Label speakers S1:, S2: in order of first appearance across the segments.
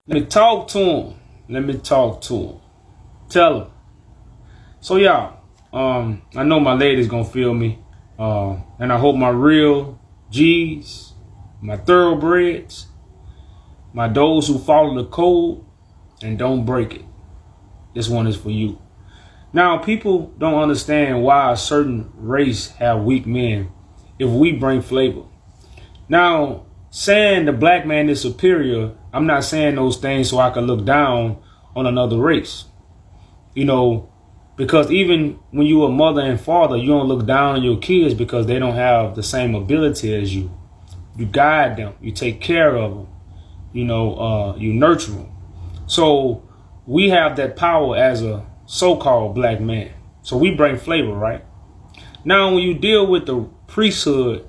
S1: Let me talk to him. Let me talk to him. Tell him. So y'all, I know my ladies gonna feel me. And I hope my real G's, my thoroughbreds, my those who follow the code and don't break it. This one is for you. Now, people don't understand why a certain race have weak men if we bring flavor. Now, saying the black man is superior, I'm not saying those things so I can look down on another race. You know, because even when you're a mother and father, you don't look down on your kids because they don't have the same ability as you. You guide them. You take care of them. You know, you nurture them. So we have that power as a so-called black man. So we bring flavor, right? Now, when you deal with the priesthood,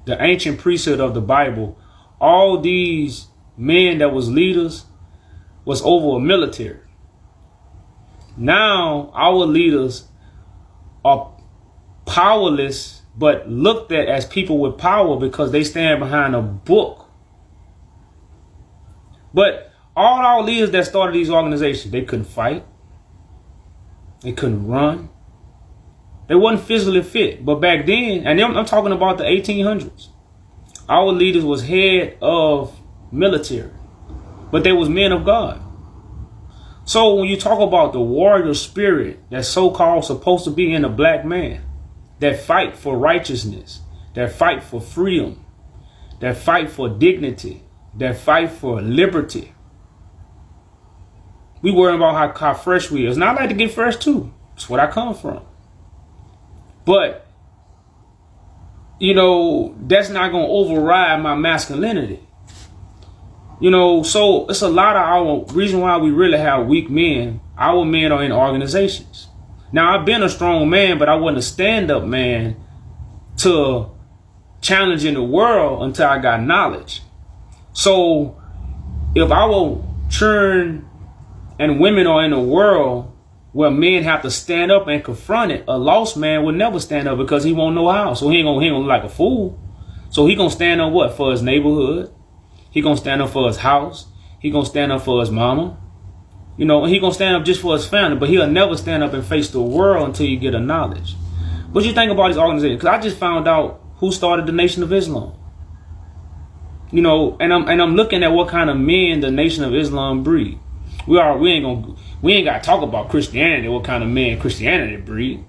S1: the ancient priesthood of the Bible, all these men that was leaders was over a military. Now our leaders are powerless, but looked at as people with power because they stand behind a book. But all our leaders that started these organizations, they couldn't fight. They couldn't run. They wasn't physically fit. But back then, and I'm talking about the 1800s, our leaders was head of military, but they was men of God. So when you talk about the warrior spirit that's so-called supposed to be in a black man, that fight for righteousness, that fight for freedom, that fight for dignity, that fight for liberty, we worry about how fresh we is. And I like to get fresh too. That's what I come from. But, you know, that's not going to override my masculinity. You know, so it's a lot of our reason why we really have weak men. Our men are in organizations. Now, I've been a strong man, but I wasn't a stand-up man to challenging the world until I got knowledge. So if our children and women are in a world where men have to stand up and confront it, a lost man would never stand up because he won't know how. So he ain't gonna look like a fool. So he gonna stand up what? For his neighborhood. He gonna stand up for his house. He gonna stand up for his mama. You know, and he gonna stand up just for his family, but he'll never stand up and face the world until you get a knowledge. What you think about these organizations? Because I just found out who started the Nation of Islam. You know, and I'm looking at what kind of men the Nation of Islam breed. We ain't got to talk about Christianity, what kind of men Christianity breed.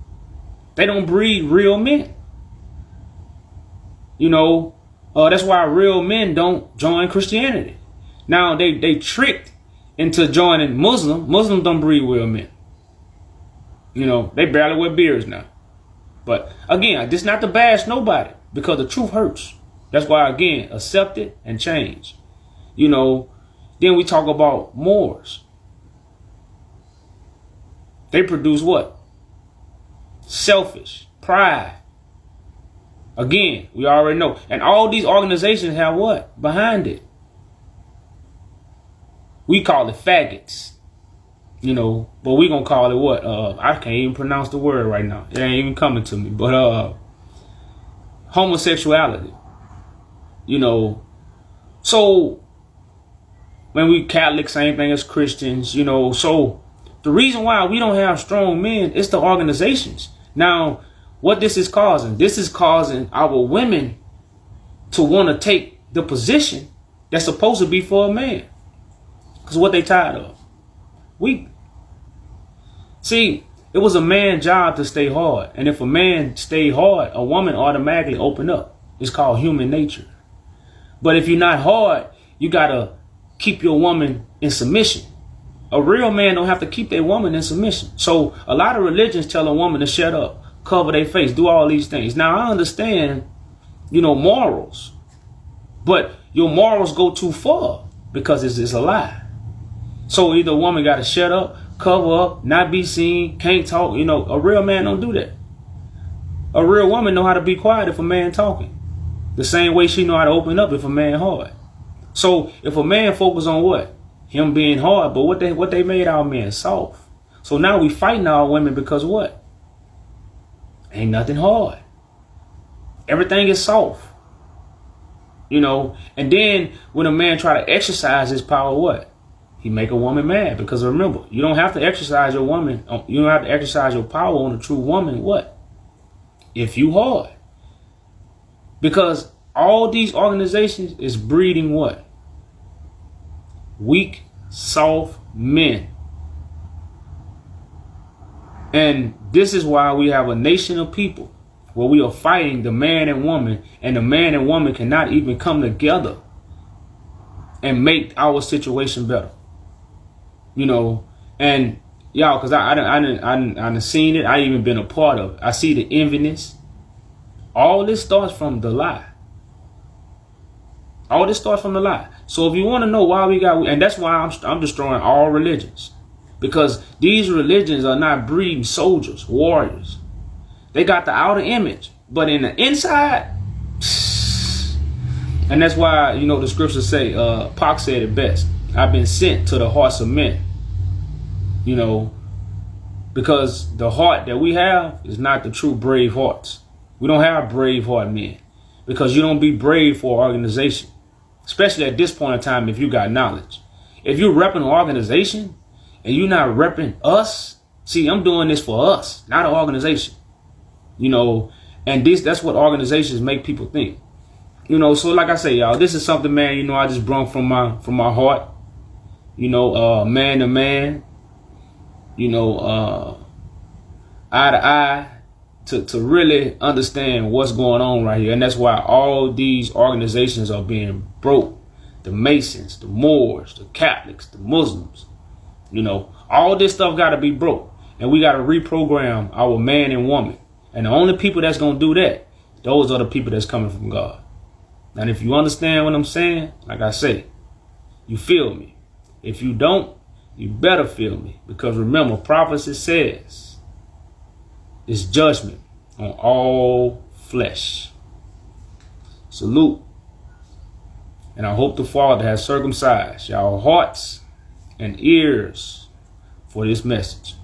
S1: They don't breed real men. You know, that's why real men don't join Christianity. Now they tricked into joining Muslim. Muslims don't breed real men. You know, they barely wear beards now. But again, this not to bash nobody because the truth hurts. That's why, again, accept it and change. You know, then we talk about Moors. They produce what? Selfish, pride. Again, we already know. And all these organizations have what behind it? We call it faggots. You know, but we gonna call it what? I can't even pronounce the word right now. It ain't even coming to me. But homosexuality. You know, so when we Catholic, same thing as Christians, you know, so the reason why we don't have strong men is the organizations. Now, what this is causing our women to want to take the position that's supposed to be for a man. Because what they tired of. Weak. See, it was a man's job to stay hard. And if a man stay hard, a woman automatically open up. It's called human nature. But if you're not hard, you got to keep your woman in submission. A real man don't have to keep their woman in submission. So a lot of religions tell a woman to shut up, cover their face, do all these things. Now, I understand, you know, morals. But your morals go too far because it's a lie. So either a woman got to shut up, cover up, not be seen, can't talk. You know, a real man don't do that. A real woman know how to be quiet if a man talking. The same way she know how to open up if a man hard. So if a man focus on what? Him being hard, but what they made our men soft. So now we fighting our women because what? Ain't nothing hard. Everything is soft. You know, and then when a man try to exercise his power, what? He make a woman mad. Because remember, you don't have to exercise your woman. You don't have to exercise your power on a true woman. What? If you hard. Because all these organizations is breeding what? Weak, soft men. And this is why we have a nation of people where we are fighting the man and woman, and the man and woman cannot even come together and make our situation better. You know, and y'all, because I done seen it. I even been a part of it. I see the enviness. All this starts from the lie. All this starts from the lie. So if you want to know why we got, and that's why I'm destroying all religions. Because these religions are not breeding soldiers, warriors. They got the outer image, but in the inside, and that's why, you know, the scriptures say, Pac said it best, I've been sent to the hearts of men. You know, because the heart that we have is not the true brave hearts. We don't have brave heart men, because you don't be brave for an organization, especially at this point in time. If you got knowledge, if you're repping an organization and you're not repping us, see, I'm doing this for us, not an organization. You know, and that's what organizations make people think. You know, so like I say, y'all, this is something, man, you know, I just brung from my heart. You know, man to man. You know, eye to eye, to really understand what's going on right here. And that's why all these organizations are being broke. The Masons, the Moors, the Catholics, the Muslims. You know, all this stuff got to be broke. And we got to reprogram our man and woman. And the only people that's going to do that, those are the people that's coming from God. And if you understand what I'm saying, like I say, you feel me. If you don't, you better feel me. Because remember, prophecy says it's judgment on all flesh. Salute. And I hope the Father has circumcised y'all hearts and ears for this message.